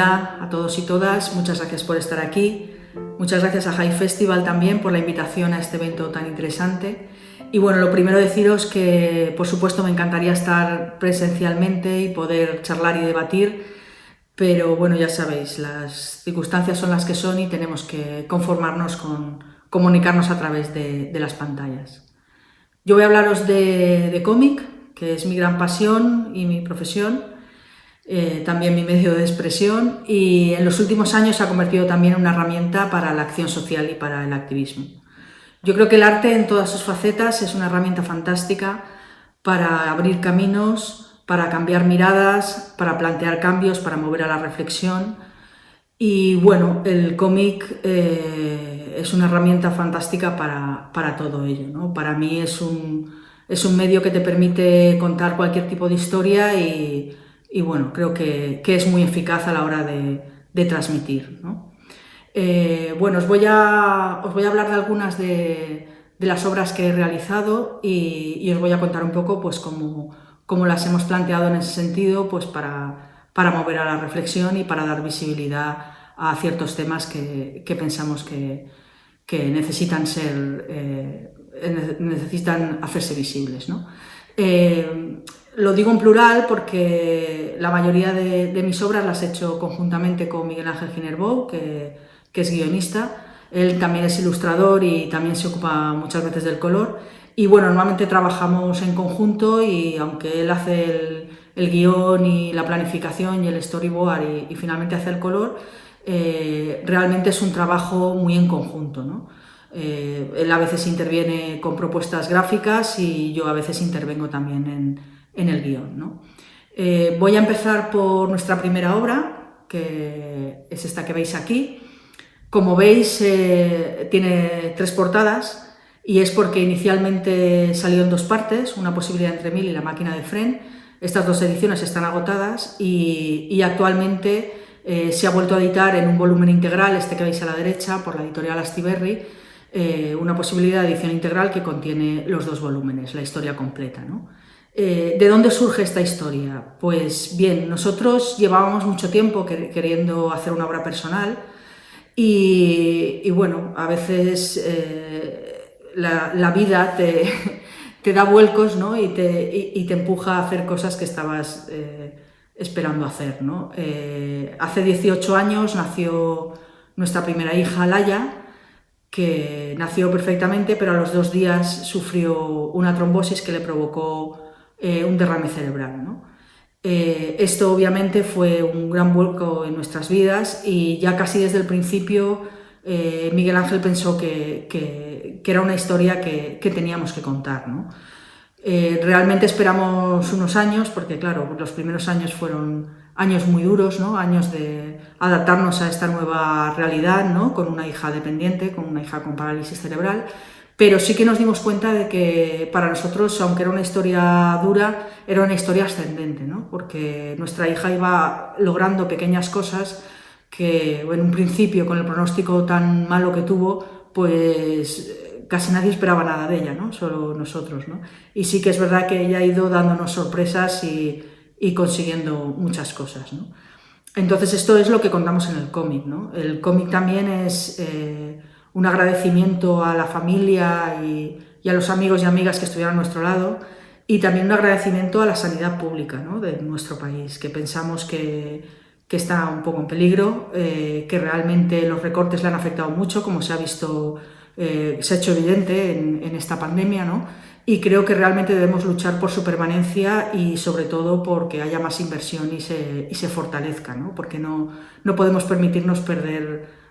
Hola a todos y todas, muchas gracias por estar aquí. Muchas gracias a High Festival también por la invitación a este evento tan interesante. Y bueno, lo primero deciros que por supuesto me encantaría estar presencialmente y poder charlar y debatir, pero bueno, ya sabéis, las circunstancias son las que son y tenemos que conformarnos con comunicarnos a través de las pantallas. Yo voy a hablaros de cómic, que es mi gran pasión y mi profesión. También mi medio de expresión, y en los últimos años se ha convertido también en una herramienta para la acción social y para el activismo. Yo creo que el arte en todas sus facetas es una herramienta fantástica para abrir caminos, para cambiar miradas, para plantear cambios, para mover a la reflexión. Y bueno, el cómic es una herramienta fantástica para todo ello, ¿no? Para mí es un medio que te permite contar cualquier tipo de historia y bueno, creo que es muy eficaz a la hora de transmitir, ¿no? Bueno, os voy a hablar de algunas de las obras que he realizado y os voy a contar un poco pues cómo las hemos planteado en ese sentido, pues para mover a la reflexión y para dar visibilidad a ciertos temas que pensamos que necesitan necesitan hacerse visibles, ¿no? Lo digo en plural porque la mayoría de mis obras las he hecho conjuntamente con Miguel Ángel Ginerbou, que es guionista. Él también es ilustrador y también se ocupa muchas veces del color. Y bueno, normalmente trabajamos en conjunto y aunque él hace el guión y la planificación y el storyboard y finalmente hace el color, realmente es un trabajo muy en conjunto, ¿no? Él a veces interviene con propuestas gráficas y yo a veces intervengo también en el guión, ¿no? Voy a empezar por nuestra primera obra, que es esta que veis aquí. Como veis, tiene 3 portadas y es porque inicialmente salió en 2 partes, Una posibilidad entre mil y La máquina de Fren. Estas 2 ediciones están agotadas y actualmente se ha vuelto a editar en un volumen integral, este que veis a la derecha, por la editorial Astiberri, Una posibilidad de edición integral que contiene los 2 volúmenes, la historia completa, ¿no? ¿De dónde surge esta historia? Pues bien, nosotros llevábamos mucho tiempo queriendo hacer una obra personal y bueno, a veces la vida te da vuelcos, ¿no? y te empuja a hacer cosas que estabas esperando hacer, ¿no? Hace 18 años nació nuestra primera hija, Laia, que nació perfectamente, pero a los 2 días sufrió una trombosis que le provocó un derrame cerebral, ¿no? Esto obviamente fue un gran vuelco en nuestras vidas y ya casi desde el principio Miguel Ángel pensó que era una historia que teníamos que contar, ¿no? Realmente esperamos unos años, porque claro, los primeros años fueron años muy duros, ¿no? Años de adaptarnos a esta nueva realidad, ¿no? Con una hija dependiente, con una hija con parálisis cerebral, pero sí que nos dimos cuenta de que para nosotros, aunque era una historia dura, era una historia ascendente, ¿no? Porque nuestra hija iba logrando pequeñas cosas que en un principio, con el pronóstico tan malo que tuvo, pues casi nadie esperaba nada de ella, ¿no? Solo nosotros, ¿no? Y sí que es verdad que ella ha ido dándonos sorpresas y consiguiendo muchas cosas, ¿no? Entonces esto es lo que contamos en el cómic, ¿no? El cómic también es un agradecimiento a la familia y a los amigos y amigas que estuvieron a nuestro lado, y también un agradecimiento a la sanidad pública, ¿no? De nuestro país, que pensamos que está un poco en peligro, que realmente los recortes le han afectado mucho, como se ha visto, se ha hecho evidente en esta pandemia, ¿no? Y creo que realmente debemos luchar por su permanencia y sobre todo porque haya más inversión y se fortalezca, ¿no? Porque no podemos permitirnos perder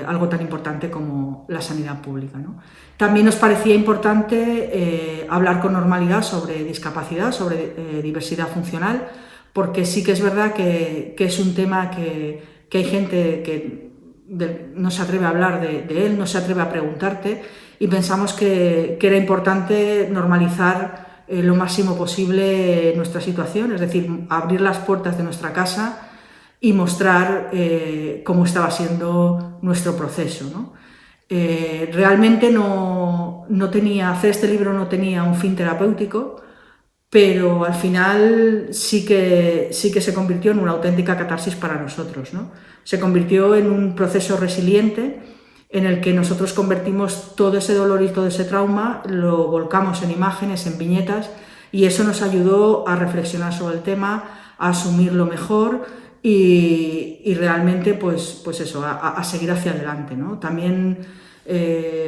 algo tan importante como la sanidad pública, ¿no? También nos parecía importante hablar con normalidad sobre discapacidad, sobre diversidad funcional, porque sí que es verdad que es un tema que hay gente que no se atreve a hablar de él, no se atreve a preguntarte, y pensamos que era importante normalizar lo máximo posible nuestra situación, es decir, abrir las puertas de nuestra casa y mostrar cómo estaba siendo nuestro proceso, ¿no? Realmente hacer este libro no tenía un fin terapéutico, pero al final sí que se convirtió en una auténtica catarsis para nosotros, ¿no? Se convirtió en un proceso resiliente en el que nosotros convertimos todo ese dolor y todo ese trauma, lo volcamos en imágenes, en viñetas, y eso nos ayudó a reflexionar sobre el tema, a asumirlo mejor y realmente pues eso, a seguir hacia adelante, ¿no? También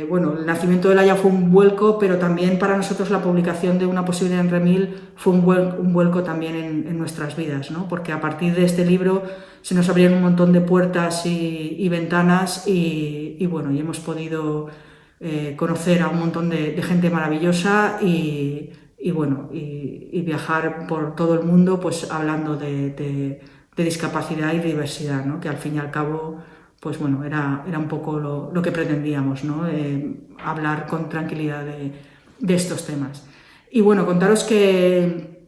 bueno, el nacimiento de Laia fue un vuelco, pero también para nosotros la publicación de Una posibilidad en Remil fue un vuelco también en nuestras vidas, ¿no? Porque a partir de este libro se nos abrieron un montón de puertas y ventanas y bueno, y hemos podido conocer a un montón de gente maravillosa y bueno, y viajar por todo el mundo pues hablando de discapacidad y diversidad, ¿no? Que al fin y al cabo pues bueno, era un poco lo que pretendíamos, ¿no? Hablar con tranquilidad de estos temas. Y bueno, contaros que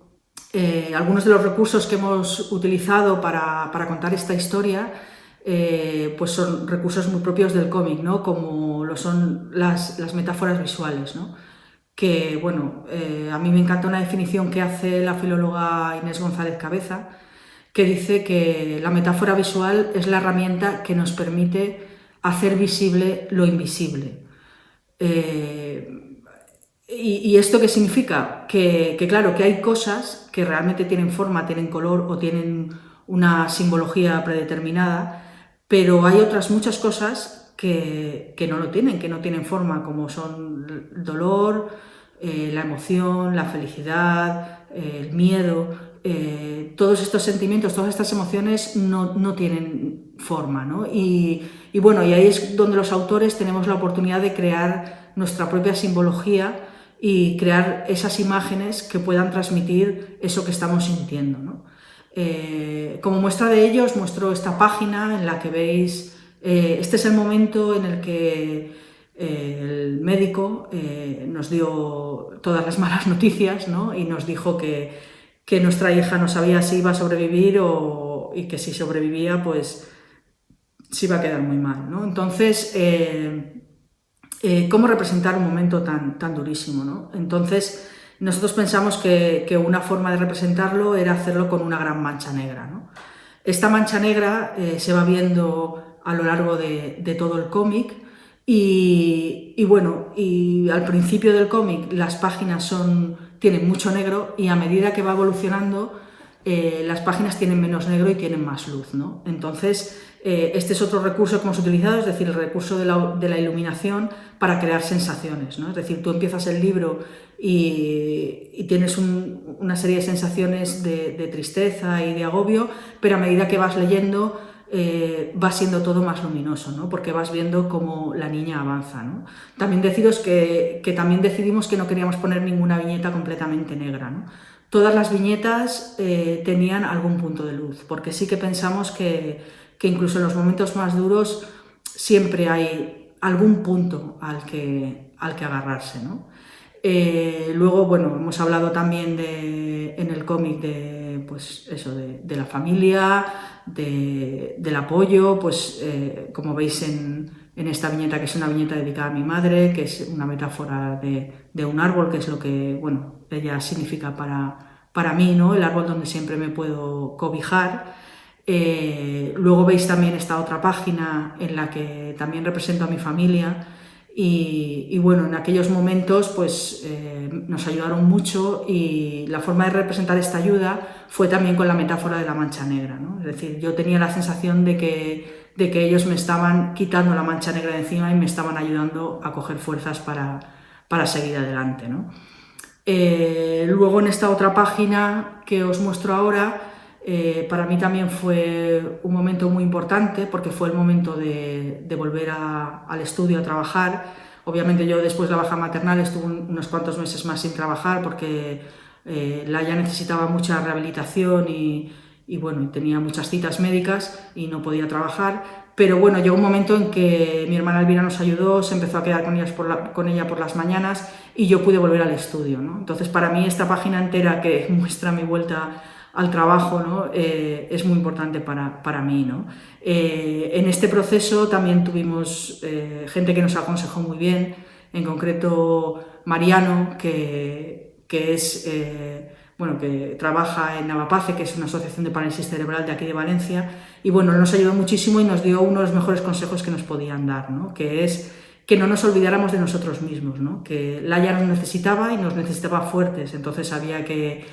algunos de los recursos que hemos utilizado para contar esta historia pues son recursos muy propios del cómic, ¿no? Como lo son las metáforas visuales, ¿no? Que bueno, a mí me encanta una definición que hace la filóloga Inés González Cabeza, que dice que la metáfora visual es la herramienta que nos permite hacer visible lo invisible. ¿Y esto qué significa? Que claro, que hay cosas que realmente tienen forma, tienen color o tienen una simbología predeterminada, pero hay otras muchas cosas que no lo tienen, que no tienen forma, como son el dolor, la emoción, la felicidad, el miedo. Todos estos sentimientos, todas estas emociones no tienen forma, ¿no? Y bueno, y ahí es donde los autores tenemos la oportunidad de crear nuestra propia simbología y crear esas imágenes que puedan transmitir eso que estamos sintiendo, ¿no? Como muestra de ello os muestro esta página en la que veis, este es el momento en el que el médico nos dio todas las malas noticias, ¿no? Y nos dijo que nuestra hija no sabía si iba a sobrevivir y que si sobrevivía pues se iba a quedar muy mal, ¿no? Entonces, ¿cómo representar un momento tan durísimo, ¿no? Entonces, nosotros pensamos que una forma de representarlo era hacerlo con una gran mancha negra, ¿no? Esta mancha negra se va viendo a lo largo de todo el cómic y bueno, y al principio del cómic las páginas tienen mucho negro y a medida que va evolucionando las páginas tienen menos negro y tienen más luz, ¿no? Entonces, este es otro recurso que hemos utilizado, es decir, el recurso de la iluminación para crear sensaciones, ¿no? Es decir, tú empiezas el libro y tienes una serie de sensaciones de tristeza y de agobio, pero a medida que vas leyendo va siendo todo más luminoso, ¿no? Porque vas viendo cómo la niña avanza, ¿no? También deciros que también decidimos que no queríamos poner ninguna viñeta completamente negra, ¿no? Todas las viñetas tenían algún punto de luz, porque sí que pensamos que incluso en los momentos más duros siempre hay algún punto al que agarrarse, ¿no? Luego, bueno, hemos hablado también en el cómic pues eso, de la familia, del apoyo, pues como veis en esta viñeta, que es una viñeta dedicada a mi madre, que es una metáfora de un árbol, que es lo que, bueno, ella significa para mí, ¿no? El árbol donde siempre me puedo cobijar. Luego veis también esta otra página en la que también represento a mi familia y bueno, en aquellos momentos pues nos ayudaron mucho y la forma de representar esta ayuda fue también con la metáfora de la mancha negra, ¿no? Es decir, yo tenía la sensación de que ellos me estaban quitando la mancha negra de encima y me estaban ayudando a coger fuerzas para seguir adelante, ¿no? Luego en esta otra página que os muestro ahora, para mí también fue un momento muy importante porque fue el momento de volver al estudio a trabajar. Obviamente yo después de la baja maternal estuve unos cuantos meses más sin trabajar porque Laia necesitaba mucha rehabilitación y bueno, tenía muchas citas médicas y no podía trabajar. Pero bueno, llegó un momento en que mi hermana Elvira nos ayudó, se empezó a quedar con ella por las mañanas y yo pude volver al estudio, ¿no? Entonces para mí esta página entera que muestra mi vuelta al trabajo, ¿no? Es muy importante para mí, ¿no? En este proceso también tuvimos gente que nos aconsejó muy bien, en concreto Mariano, que que es, bueno, que trabaja en Navapace, que es una asociación de parálisis cerebral de aquí de Valencia, y bueno, nos ayudó muchísimo y nos dio uno de los mejores consejos que nos podían dar, ¿no? Que es que no nos olvidáramos de nosotros mismos, ¿no? Que Laia nos necesitaba y nos necesitaba fuertes, entonces había que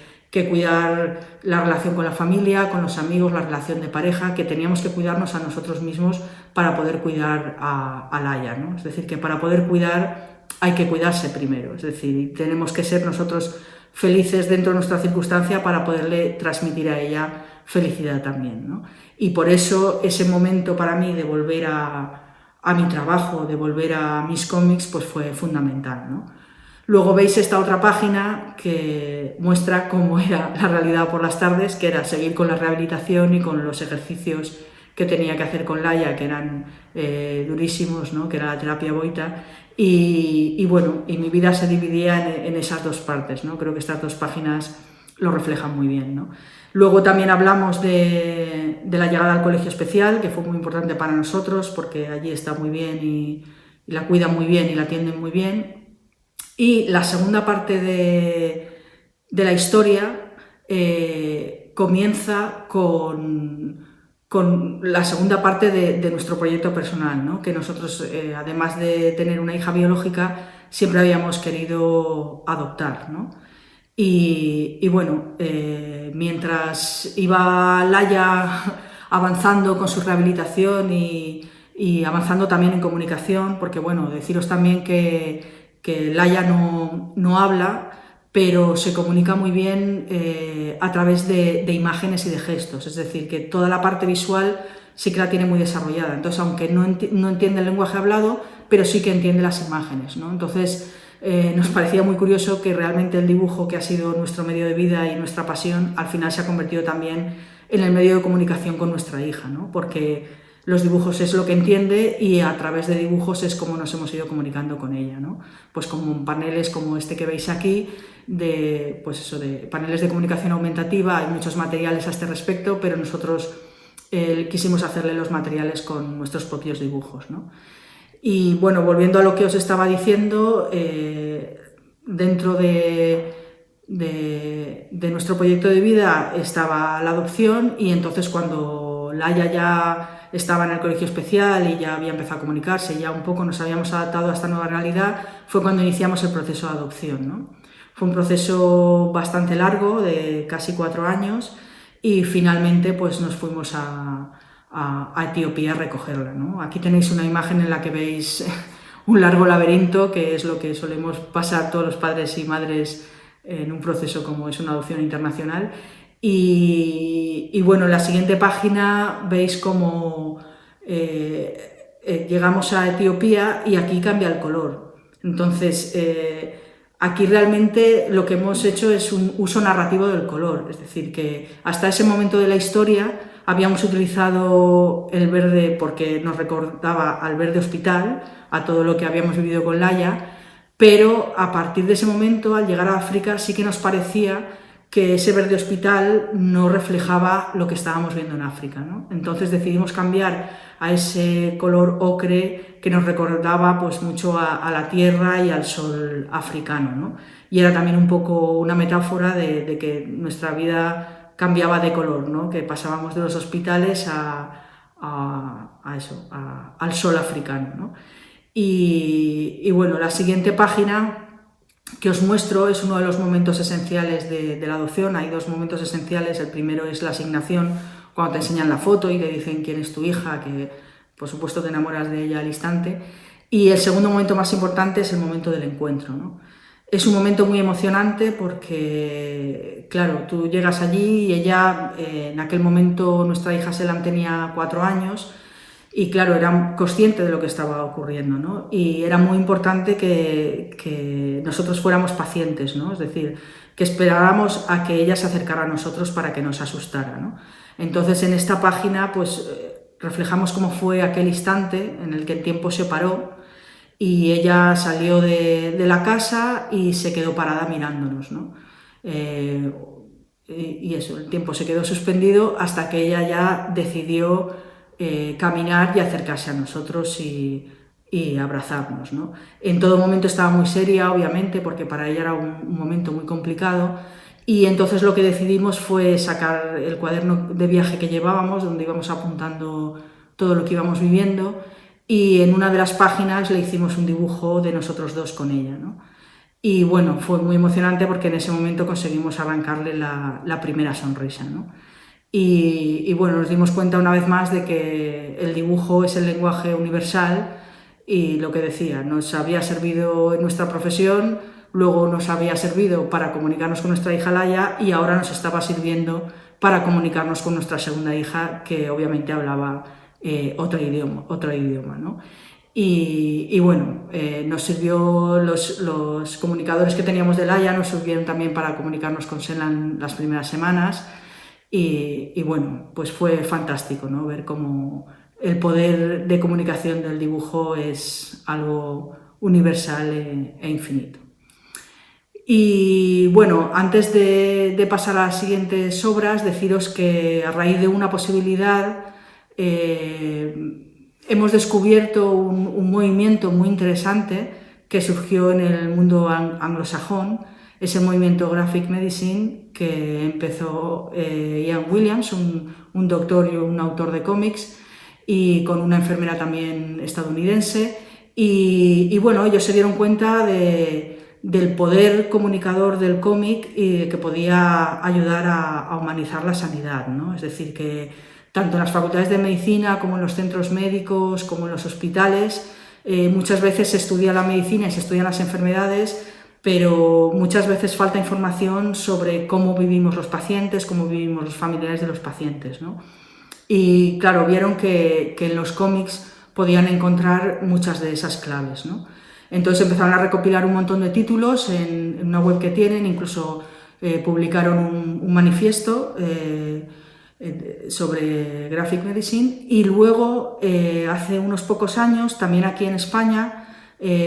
cuidar la relación con la familia, con los amigos, la relación de pareja, que teníamos que cuidarnos a nosotros mismos para poder cuidar a Laia, ¿no? Es decir, que para poder cuidar hay que cuidarse primero, es decir, tenemos que ser nosotros felices dentro de nuestra circunstancia para poderle transmitir a ella felicidad también, ¿no? Y por eso ese momento para mí de volver a mi trabajo, de volver a mis cómics, pues fue fundamental, ¿no? Luego veis esta otra página que muestra cómo era la realidad por las tardes, que era seguir con la rehabilitación y con los ejercicios que tenía que hacer con Laia, que eran durísimos, ¿no? Que era la terapia boita, y bueno, y mi vida se dividía en esas dos partes, ¿no? Creo que estas dos páginas lo reflejan muy bien, ¿no? Luego también hablamos de la llegada al colegio especial, que fue muy importante para nosotros, porque allí está muy bien y la cuidan muy bien y la atienden muy bien. Y la segunda parte de la historia comienza con la segunda parte de nuestro proyecto personal, ¿no? Que nosotros, además de tener una hija biológica, siempre habíamos querido adoptar, ¿no? Y bueno, mientras iba Laia avanzando con su rehabilitación y avanzando también en comunicación, porque bueno, deciros también que Laia no habla, pero se comunica muy bien a través de imágenes y de gestos, es decir, que toda la parte visual sí que la tiene muy desarrollada, entonces aunque no entiende el lenguaje hablado, pero sí que entiende las imágenes, ¿no? Entonces nos parecía muy curioso que realmente el dibujo, que ha sido nuestro medio de vida y nuestra pasión, al final se ha convertido también en el medio de comunicación con nuestra hija, ¿no? Porque los dibujos es lo que entiende y a través de dibujos es como nos hemos ido comunicando con ella, ¿no? Pues como paneles como este que veis aquí, pues eso, de paneles de comunicación aumentativa, hay muchos materiales a este respecto, pero nosotros quisimos hacerle los materiales con nuestros propios dibujos, ¿no? Y bueno, volviendo a lo que os estaba diciendo, dentro de nuestro proyecto de vida estaba la adopción, y entonces cuando Laia ya estaba en el colegio especial y ya había empezado a comunicarse y ya un poco nos habíamos adaptado a esta nueva realidad, fue cuando iniciamos el proceso de adopción, ¿no? Fue un proceso bastante largo, de casi 4 años, y finalmente pues nos fuimos a Etiopía a recogerla, ¿no? Aquí tenéis una imagen en la que veis un largo laberinto, que es lo que solemos pasar todos los padres y madres en un proceso como es una adopción internacional. Y bueno, en la siguiente página veis cómo llegamos a Etiopía y aquí cambia el color. Entonces, aquí realmente lo que hemos hecho es un uso narrativo del color, es decir, que hasta ese momento de la historia habíamos utilizado el verde porque nos recordaba al verde hospital, a todo lo que habíamos vivido con Laia, pero a partir de ese momento, al llegar a África, sí que nos parecía que ese verde hospital no reflejaba lo que estábamos viendo en África, ¿no? Entonces decidimos cambiar a ese color ocre que nos recordaba pues mucho a la tierra y al sol africano, ¿no? Y era también un poco una metáfora de que nuestra vida cambiaba de color, ¿no? Que pasábamos de los hospitales al sol africano, ¿no? Y bueno, la siguiente página que os muestro es uno de los momentos esenciales de la adopción. Hay dos momentos esenciales. El primero es la asignación, cuando te enseñan la foto y te dicen quién es tu hija, que por supuesto te enamoras de ella al instante. Y el segundo momento más importante es el momento del encuentro, ¿no? Es un momento muy emocionante porque, claro, tú llegas allí y ella, en aquel momento nuestra hija Selam tenía 4 años y, claro, era consciente de lo que estaba ocurriendo, ¿no? Y era muy importante que nosotros fuéramos pacientes, ¿no? Es decir, que esperáramos a que ella se acercara a nosotros para que nos asustara, ¿no? Entonces, en esta página, pues, reflejamos cómo fue aquel instante en el que el tiempo se paró y ella salió de la casa y se quedó parada mirándonos, ¿no? Y eso, el tiempo se quedó suspendido hasta que ella ya decidió caminar y acercarse a nosotros y y abrazarnos, ¿no? En todo momento estaba muy seria, obviamente, porque para ella era un momento muy complicado, y entonces lo que decidimos fue sacar el cuaderno de viaje que llevábamos, donde íbamos apuntando todo lo que íbamos viviendo, y en una de las páginas le hicimos un dibujo de nosotros dos con ella, ¿no? Y bueno, fue muy emocionante porque en ese momento conseguimos arrancarle la primera sonrisa, ¿no? Y bueno, nos dimos cuenta una vez más de que el dibujo es el lenguaje universal, y lo que decía, nos había servido en nuestra profesión, luego nos había servido para comunicarnos con nuestra hija Laia, y ahora nos estaba sirviendo para comunicarnos con nuestra segunda hija, que obviamente hablaba otro idioma, ¿no? Y bueno, nos sirvió, los comunicadores que teníamos de Laia nos sirvieron también para comunicarnos con Selan las primeras semanas, y bueno, pues fue fantástico, ¿no? Ver cómo el poder de comunicación del dibujo es algo universal e infinito. Y bueno, antes de pasar a las siguientes obras, deciros que a raíz de una posibilidad hemos descubierto un movimiento muy interesante que surgió en el mundo anglosajón, ese movimiento Graphic Medicine que empezó Ian Williams, un doctor y un autor de cómics, y con una enfermera también estadounidense, y bueno, ellos se dieron cuenta del poder comunicador del cómic y que podía ayudar a humanizar la sanidad, ¿no? Es decir, que tanto en las facultades de medicina como en los centros médicos, como en los hospitales, muchas veces se estudia la medicina y se estudian las enfermedades, pero muchas veces falta información sobre cómo vivimos los pacientes, cómo vivimos los familiares de los pacientes, ¿no? Y claro, vieron que en los cómics podían encontrar muchas de esas claves, ¿no? Entonces empezaron a recopilar un montón de títulos en una web que tienen, incluso publicaron un manifiesto sobre Graphic Medicine, y luego hace unos pocos años, también aquí en España,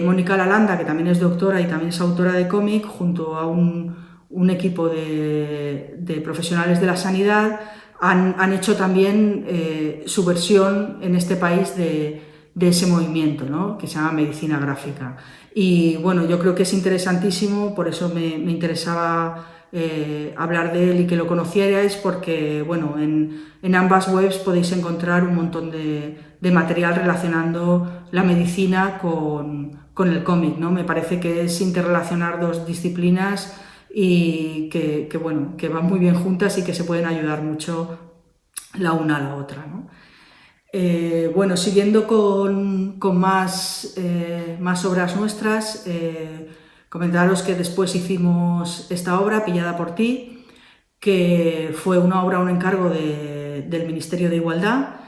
Mónica Lalanda, que también es doctora y también es autora de cómic, junto a un equipo de profesionales de la sanidad, han hecho también su versión en este país de ese movimiento, ¿no? Que se llama medicina gráfica. Y bueno, yo creo que es interesantísimo, por eso me interesaba hablar de él y que lo conocierais, porque bueno, en ambas webs podéis encontrar un montón de material relacionando la medicina con el cómic, ¿no? Me parece que es interrelacionar dos disciplinas y que bueno, que van muy bien juntas y que se pueden ayudar mucho la una a la otra, ¿no? Bueno, siguiendo con más obras nuestras, comentaros que después hicimos esta obra, Pillada por ti, que fue una obra, un encargo del Ministerio de Igualdad,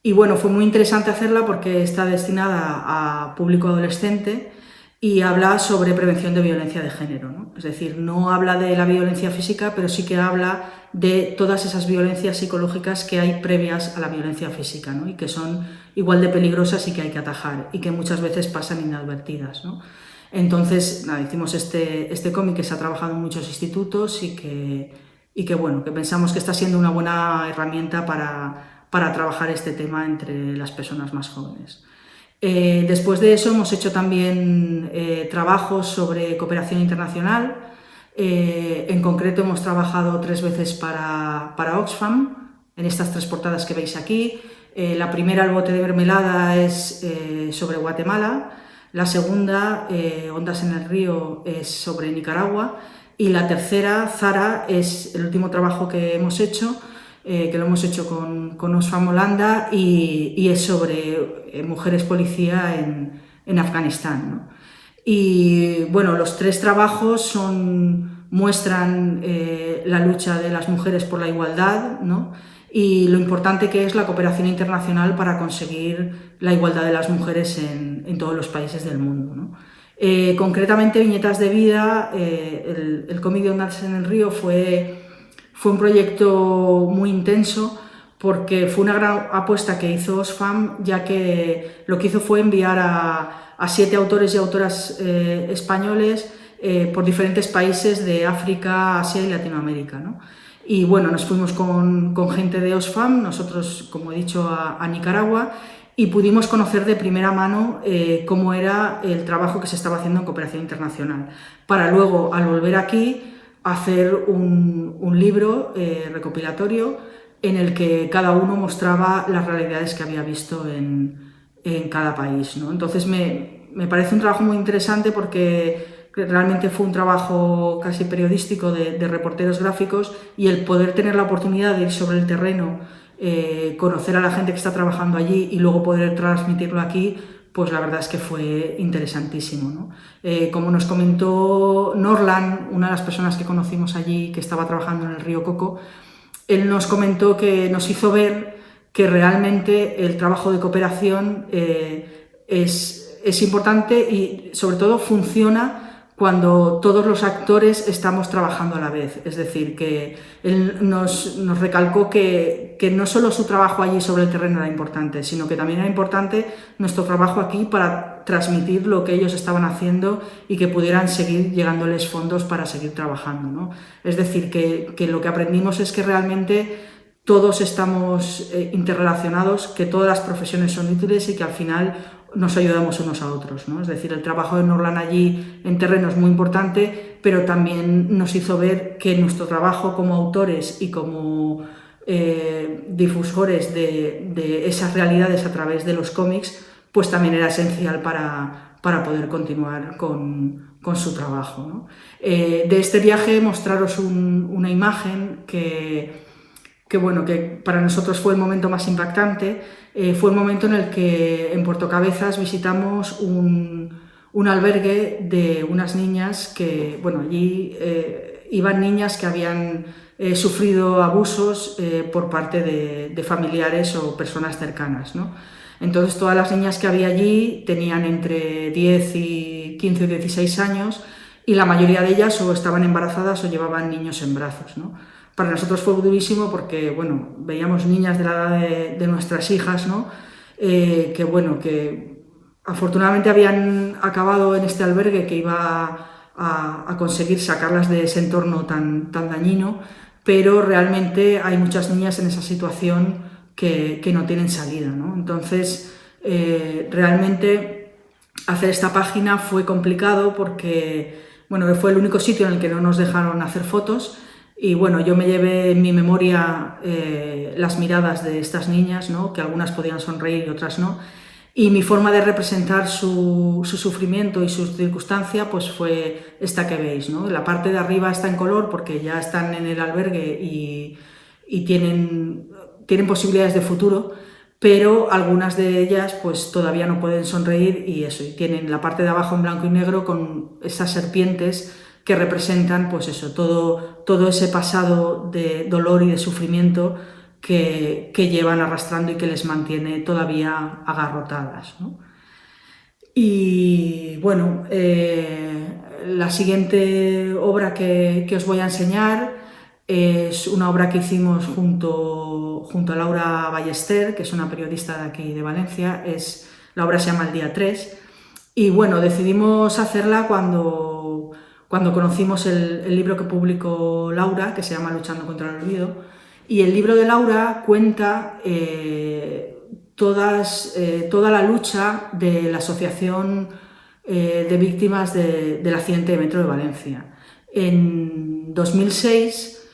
y bueno, fue muy interesante hacerla porque está destinada a público adolescente y habla sobre prevención de violencia de género, ¿no? Es decir, no habla de la violencia física, pero sí que habla de todas esas violencias psicológicas que hay previas a la violencia física, ¿no? Y que son igual de peligrosas y que hay que atajar y que muchas veces pasan inadvertidas, ¿no? Entonces, nada, hicimos este cómic que se ha trabajado en muchos institutos y que bueno, que pensamos que está siendo una buena herramienta para trabajar este tema entre las personas más jóvenes. Después de eso hemos hecho también trabajos sobre cooperación internacional. En concreto hemos trabajado 3 veces para Oxfam, en estas 3 portadas que veis aquí. La primera, El bote de mermelada, es sobre Guatemala. La segunda, Ondas en el río, es sobre Nicaragua. Y la tercera, Zara, es el último trabajo que hemos hecho, que lo hemos hecho con Oxfam Holanda, y es sobre mujeres policía en Afganistán, ¿no? Y bueno, los 3 trabajos muestran la lucha de las mujeres por la igualdad, ¿no? Y lo importante que es la cooperación internacional para conseguir la igualdad de las mujeres en todos los países del mundo, ¿no? Concretamente, Viñetas de vida, el cómic de Ondas en el río fue un proyecto muy intenso, porque fue una gran apuesta que hizo Oxfam, ya que lo que hizo fue enviar a 7 autores y autoras españoles por diferentes países de África, Asia y Latinoamérica, ¿no? Y bueno, nos fuimos con gente de Oxfam, nosotros, como he dicho, a Nicaragua, y pudimos conocer de primera mano cómo era el trabajo que se estaba haciendo en cooperación internacional, para luego, al volver aquí, hacer un libro recopilatorio en el que cada uno mostraba las realidades que había visto en cada país, ¿no? Entonces me parece un trabajo muy interesante porque realmente fue un trabajo casi periodístico de reporteros gráficos, y el poder tener la oportunidad de ir sobre el terreno, conocer a la gente que está trabajando allí y luego poder transmitirlo aquí, pues la verdad es que fue interesantísimo, ¿no? Como nos comentó Norlan, una de las personas que conocimos allí que estaba trabajando en el río Coco, él nos comentó que nos hizo ver que realmente el trabajo de cooperación es importante y sobre todo funciona cuando todos los actores estamos trabajando a la vez. Es decir, que él nos recalcó que no solo su trabajo allí sobre el terreno era importante, sino que también era importante nuestro trabajo aquí para transmitir lo que ellos estaban haciendo y que pudieran seguir llegándoles fondos para seguir trabajando, ¿no? Es decir, que lo que aprendimos es que realmente todos estamos interrelacionados, que todas las profesiones son útiles y que al final nos ayudamos unos a otros, ¿no? Es decir, el trabajo de Norlan allí en terreno es muy importante, pero también nos hizo ver que nuestro trabajo como autores y como difusores de esas realidades a través de los cómics, pues también era esencial para poder continuar con su trabajo, ¿no? De este viaje mostraros una imagen que bueno, que para nosotros fue el momento más impactante. Fue el momento en el que en Puerto Cabezas visitamos un albergue de unas niñas que, bueno, allí iban niñas que habían sufrido abusos por parte de familiares o personas cercanas, ¿no? Entonces todas las niñas que había allí tenían entre 10 y 15 o 16 años, y la mayoría de ellas o estaban embarazadas o llevaban niños en brazos, ¿no? Para nosotros fue durísimo porque, bueno, veíamos niñas de la edad de nuestras hijas, ¿no? Que, bueno, que afortunadamente habían acabado en este albergue que iba a conseguir sacarlas de ese entorno tan dañino, pero realmente hay muchas niñas en esa situación que no tienen salida, ¿no? Entonces, realmente hacer esta página fue complicado porque, bueno, fue el único sitio en el que no nos dejaron hacer fotos. Y bueno, yo me llevé en mi memoria las miradas de estas niñas, ¿no? Que algunas podían sonreír y otras no. Y mi forma de representar su sufrimiento y su circunstancia pues fue esta que veis, ¿no? La parte de arriba está en color porque ya están en el albergue y tienen posibilidades de futuro, pero algunas de ellas pues todavía no pueden sonreír y tienen la parte de abajo en blanco y negro con esas serpientes que representan pues eso, todo ese pasado de dolor y de sufrimiento que llevan arrastrando y que les mantiene todavía agarrotadas, ¿no? Y bueno, la siguiente obra que os voy a enseñar es una obra que hicimos junto a Laura Ballester, que es una periodista de aquí de Valencia. La obra se llama El día 3 y bueno, decidimos hacerla cuando conocimos el libro que publicó Laura, que se llama Luchando contra el olvido, y el libro de Laura cuenta toda la lucha de la Asociación de Víctimas del Accidente de Metro de Valencia. En 2006,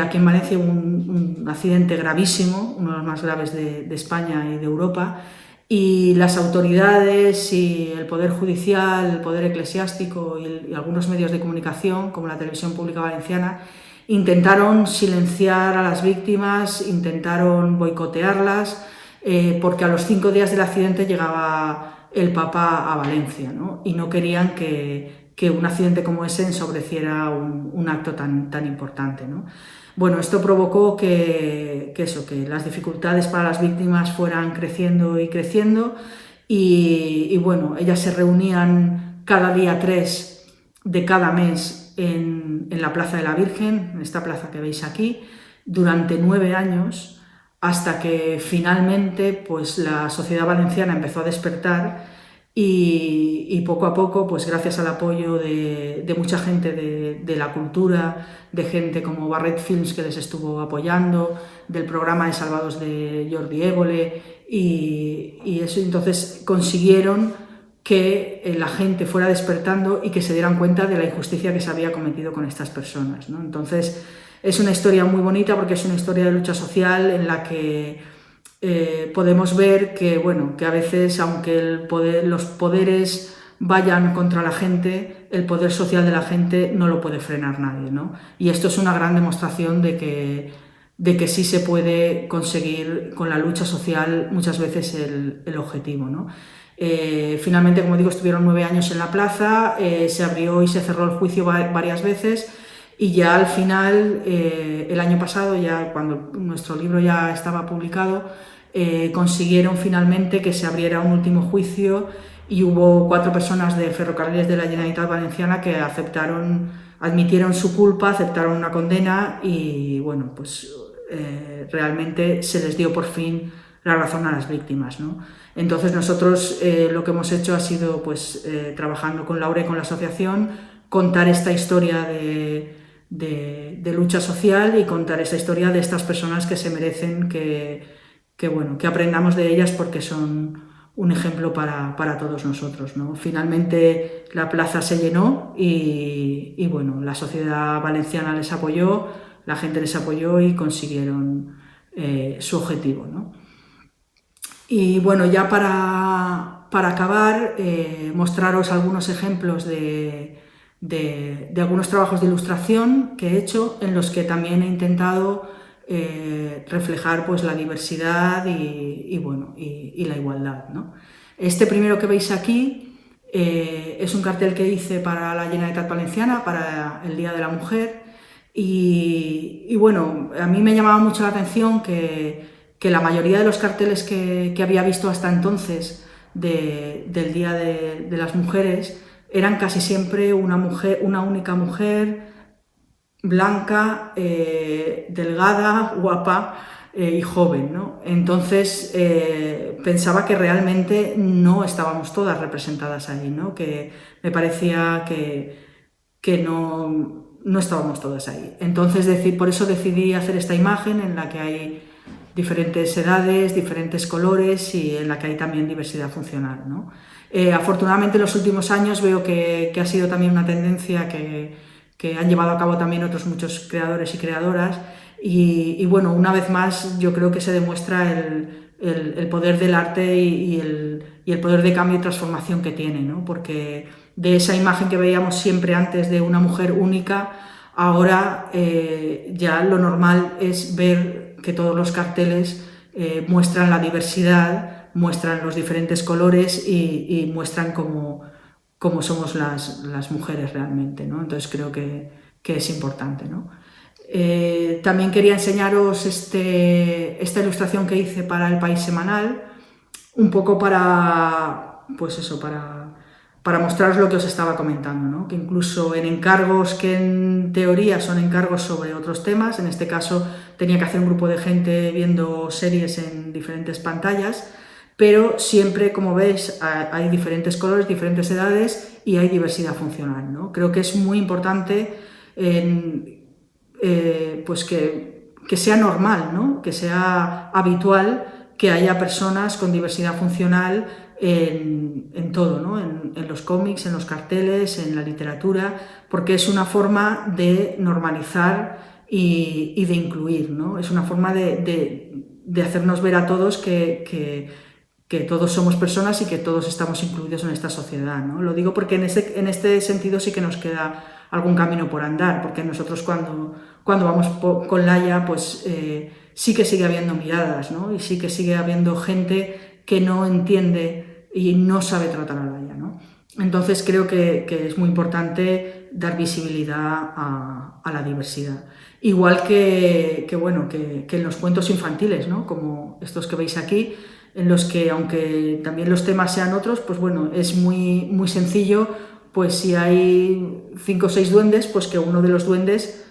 aquí en Valencia hubo un accidente gravísimo, uno de los más graves de España y de Europa, y las autoridades y el Poder Judicial, el Poder Eclesiástico y algunos medios de comunicación, como la Televisión Pública Valenciana, intentaron silenciar a las víctimas, intentaron boicotearlas, porque a los 5 días del accidente llegaba el Papa a Valencia, ¿no? Y no querían que un accidente como ese ensobreciera un acto tan importante, ¿no? Bueno, esto provocó que las dificultades para las víctimas fueran creciendo y creciendo y bueno, ellas se reunían cada día 3 de cada mes en la Plaza de la Virgen, en esta plaza que veis aquí, durante 9 años, hasta que finalmente pues, la sociedad valenciana empezó a despertar y poco a poco, pues gracias al apoyo de mucha gente de la cultura, de gente como Barret Films que les estuvo apoyando, del programa de Salvados de Jordi Évole y eso, entonces consiguieron que la gente fuera despertando y que se dieran cuenta de la injusticia que se había cometido con estas personas, ¿no? Entonces es una historia muy bonita porque es una historia de lucha social en la que podemos ver que, bueno, que a veces, aunque los poderes vayan contra la gente, el poder social de la gente no lo puede frenar nadie, ¿no? Y esto es una gran demostración de que sí se puede conseguir con la lucha social muchas veces el objetivo, ¿no? Finalmente, como digo, estuvieron 9 años en la plaza, se abrió y se cerró el juicio varias veces, y ya al final, el año pasado, ya cuando nuestro libro ya estaba publicado, consiguieron finalmente que se abriera un último juicio y hubo 4 personas de Ferrocarriles de la Generalitat Valenciana que admitieron su culpa, aceptaron una condena y, bueno, pues realmente se les dio por fin la razón a las víctimas, ¿no? Entonces nosotros lo que hemos hecho ha sido, pues, trabajando con Laura y con la asociación, contar esta historia de lucha social y contar esta historia de estas personas que se merecen que aprendamos de ellas porque son un ejemplo para todos nosotros, ¿no? Finalmente la plaza se llenó y bueno, la sociedad valenciana les apoyó, la gente les apoyó y consiguieron su objetivo, ¿no? Y bueno, ya para acabar, mostraros algunos ejemplos de algunos trabajos de ilustración que he hecho, en los que también he intentado reflejar, pues, la diversidad y la igualdad, ¿no? Este primero que veis aquí es un cartel que hice para la Generalitat Valenciana, para el Día de la Mujer, y bueno, a mí me llamaba mucho la atención que la mayoría de los carteles que había visto hasta entonces del Día de las Mujeres eran casi siempre una única mujer blanca, delgada, guapa y joven, ¿no? Entonces pensaba que realmente no estábamos todas representadas ahí, ¿no? Que me parecía que no estábamos todas ahí. Entonces por eso decidí hacer esta imagen en la que hay diferentes edades, diferentes colores y en la que hay también diversidad funcional, ¿no? Afortunadamente en los últimos años veo que ha sido también una tendencia que han llevado a cabo también otros muchos creadores y creadoras y bueno, una vez más yo creo que se demuestra el poder del arte y el poder de cambio y transformación que tiene, ¿no? Porque de esa imagen que veíamos siempre antes de una mujer única, ahora ya lo normal es ver que todos los carteles muestran la diversidad, muestran los diferentes colores y muestran cómo somos las mujeres realmente, ¿no? Entonces creo que es importante, ¿no? También quería enseñaros esta ilustración que hice para El País Semanal, un poco pues eso, para mostraros lo que os estaba comentando, ¿no? Que incluso en encargos que en teoría son encargos sobre otros temas, en este caso tenía que hacer un grupo de gente viendo series en diferentes pantallas, pero siempre, como veis, hay diferentes colores, diferentes edades y hay diversidad funcional, ¿no? Creo que es muy importante pues que sea normal, ¿no? Que sea habitual que haya personas con diversidad funcional en todo, ¿no? En los cómics, en los carteles, en la literatura, porque es una forma de normalizar y de incluir, ¿no? Es una forma de hacernos ver a todos que todos somos personas y que todos estamos incluidos en esta sociedad, ¿no? Lo digo porque en este sentido sí que nos queda algún camino por andar, porque nosotros cuando vamos con Laia, pues sí que sigue habiendo miradas, ¿no? Y sí que sigue habiendo gente que no entiende y no sabe tratar a Laia, ¿no? Entonces creo que es muy importante dar visibilidad a la diversidad. Igual que en los cuentos infantiles, ¿no? Como estos que veis aquí, en los que, aunque también los temas sean otros, pues bueno, es muy, muy sencillo, pues si hay 5 o 6 duendes, pues que uno de los duendes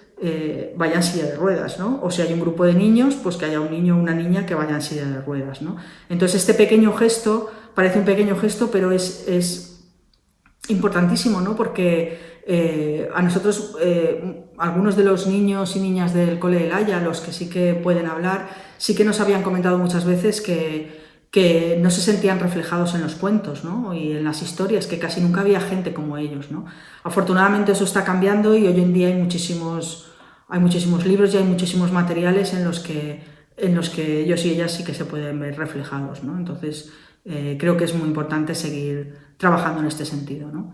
vaya en silla de ruedas, ¿no? O si hay un grupo de niños, pues que haya un niño o una niña que vaya en silla de ruedas, ¿no? Entonces este pequeño gesto, parece un pequeño gesto, pero es importantísimo, ¿no? Porque a nosotros, algunos de los niños y niñas del cole de Laia, los que sí que pueden hablar, sí que nos habían comentado muchas veces que que no se sentían reflejados en los cuentos, ¿no? Y en las historias, que casi nunca había gente como ellos, ¿no? Afortunadamente eso está cambiando y hoy en día hay muchísimos libros y hay muchísimos materiales en los que ellos y ellas sí que se pueden ver reflejados, ¿no? Entonces creo que es muy importante seguir trabajando en este sentido, ¿no?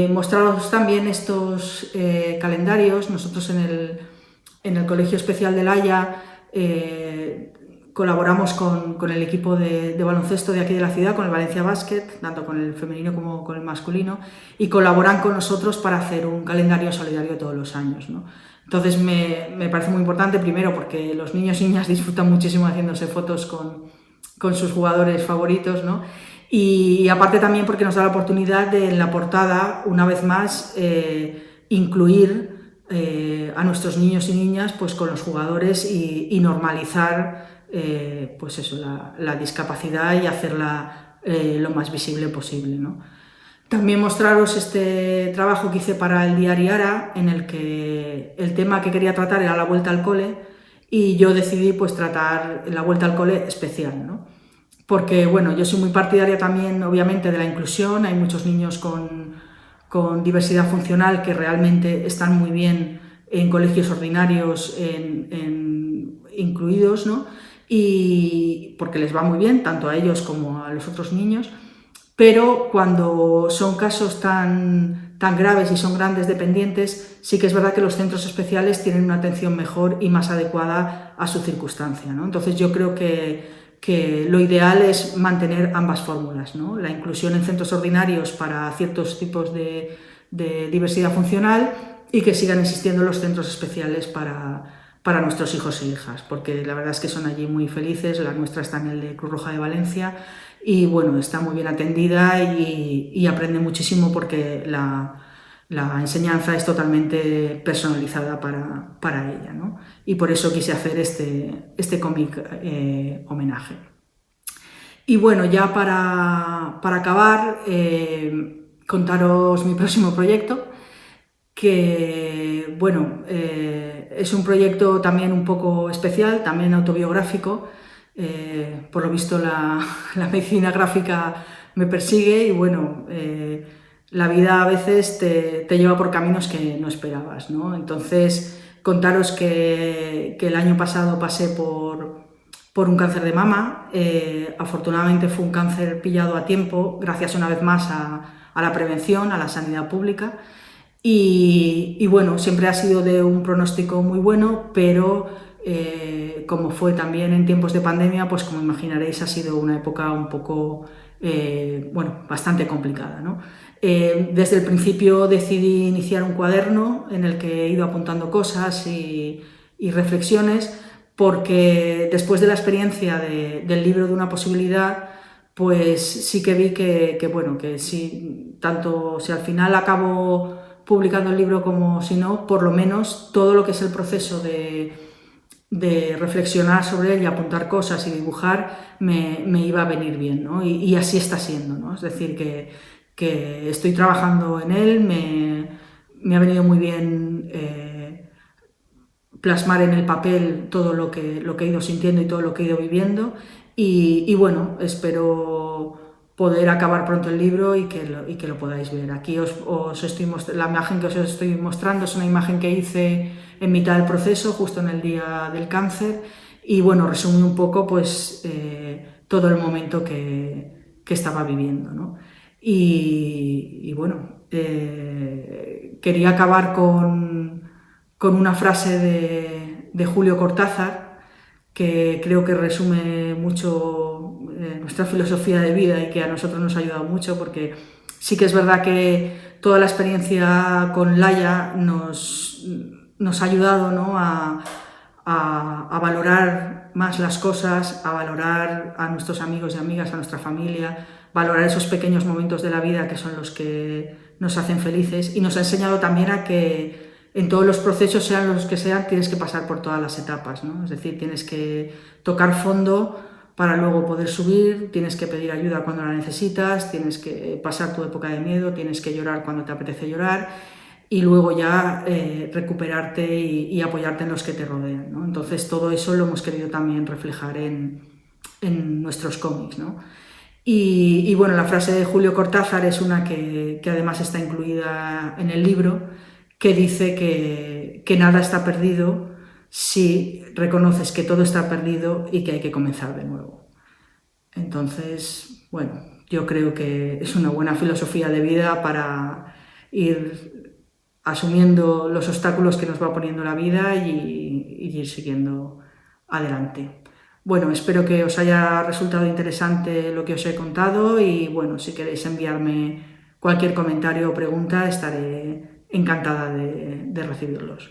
Mostraros también estos calendarios. Nosotros en el Colegio Especial de La Haya colaboramos con el equipo de baloncesto de aquí de la ciudad, con el Valencia Basket, tanto con el femenino como con el masculino, y colaboran con nosotros para hacer un calendario solidario todos los años, ¿no? Entonces me parece muy importante, primero porque los niños y niñas disfrutan muchísimo haciéndose fotos con sus jugadores favoritos, ¿no? Y aparte también porque nos da la oportunidad de en la portada, una vez más, incluir a nuestros niños y niñas pues, con los jugadores y normalizar pues eso, la discapacidad y hacerla lo más visible posible, ¿no? También mostraros este trabajo que hice para el diario Ara, en el que el tema que quería tratar era la vuelta al cole, y yo decidí pues tratar la vuelta al cole especial, ¿no? Porque bueno, yo soy muy partidaria también obviamente de la inclusión. Hay muchos niños con diversidad funcional que realmente están muy bien en colegios ordinarios incluidos, ¿no? Y porque les va muy bien, tanto a ellos como a los otros niños, pero cuando son casos tan graves y son grandes dependientes, sí que es verdad que los centros especiales tienen una atención mejor y más adecuada a su circunstancia, ¿no? Entonces yo creo que lo ideal es mantener ambas fórmulas, ¿no? La inclusión en centros ordinarios para ciertos tipos de diversidad funcional, y que sigan existiendo los centros especiales para nuestros hijos e hijas, porque la verdad es que son allí muy felices. La nuestra está en el de Cruz Roja de Valencia y bueno, está muy bien atendida y aprende muchísimo porque la enseñanza es totalmente personalizada para ella, ¿no? Y por eso quise hacer este cómic homenaje. Y bueno, ya para acabar, contaros mi próximo proyecto, que bueno, es un proyecto también un poco especial, también autobiográfico. Por lo visto la medicina gráfica me persigue y bueno, la vida a veces te lleva por caminos que no esperabas, ¿no? Entonces, contaros que el año pasado pasé por un cáncer de mama. Afortunadamente fue un cáncer pillado a tiempo, gracias una vez más a la prevención, a la sanidad pública. Y bueno, siempre ha sido de un pronóstico muy bueno, pero como fue también en tiempos de pandemia, pues como imaginaréis ha sido una época un poco, bueno, bastante complicada, ¿no? Desde el principio decidí iniciar un cuaderno en el que he ido apuntando cosas y reflexiones, porque después de la experiencia del libro de una posibilidad, pues sí que vi que bueno, que si al final acabo publicando el libro como si no, por lo menos todo lo que es el proceso de reflexionar sobre él y apuntar cosas y dibujar me iba a venir bien, ¿no? Y así está siendo, ¿no? Es decir, que estoy trabajando en él, me ha venido muy bien plasmar en el papel todo lo que he ido sintiendo y todo lo que he ido viviendo, y bueno, espero poder acabar pronto el libro y que lo podáis ver. Aquí os estoy la imagen que os estoy mostrando es una imagen que hice en mitad del proceso, justo en el día del cáncer, y bueno, resume un poco pues todo el momento que estaba viviendo, ¿no? Y bueno, quería acabar con una frase de Julio Cortázar, que creo que resume mucho nuestra filosofía de vida y que a nosotros nos ha ayudado mucho, porque sí que es verdad que toda la experiencia con Laia nos ha ayudado, ¿no? a valorar más las cosas, a valorar a nuestros amigos y amigas, a nuestra familia, valorar esos pequeños momentos de la vida que son los que nos hacen felices, y nos ha enseñado también a que en todos los procesos, sean los que sean, tienes que pasar por todas las etapas, ¿no? Es decir, tienes que tocar fondo para luego poder subir, tienes que pedir ayuda cuando la necesitas, tienes que pasar tu época de miedo, tienes que llorar cuando te apetece llorar, y luego ya recuperarte y apoyarte en los que te rodean, ¿no? Entonces todo eso lo hemos querido también reflejar en en nuestros cómics, ¿no? Y bueno, la frase de Julio Cortázar es una que además está incluida en el libro, que dice que nada está perdido si reconoces que todo está perdido y que hay que comenzar de nuevo. Entonces, bueno, yo creo que es una buena filosofía de vida para ir asumiendo los obstáculos que nos va poniendo la vida y ir siguiendo adelante. Bueno, espero que os haya resultado interesante lo que os he contado y bueno, si queréis enviarme cualquier comentario o pregunta, estaré encantada de recibirlos.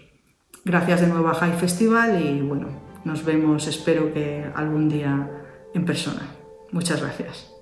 Gracias de nuevo a High Festival y bueno, nos vemos, espero que algún día en persona. Muchas gracias.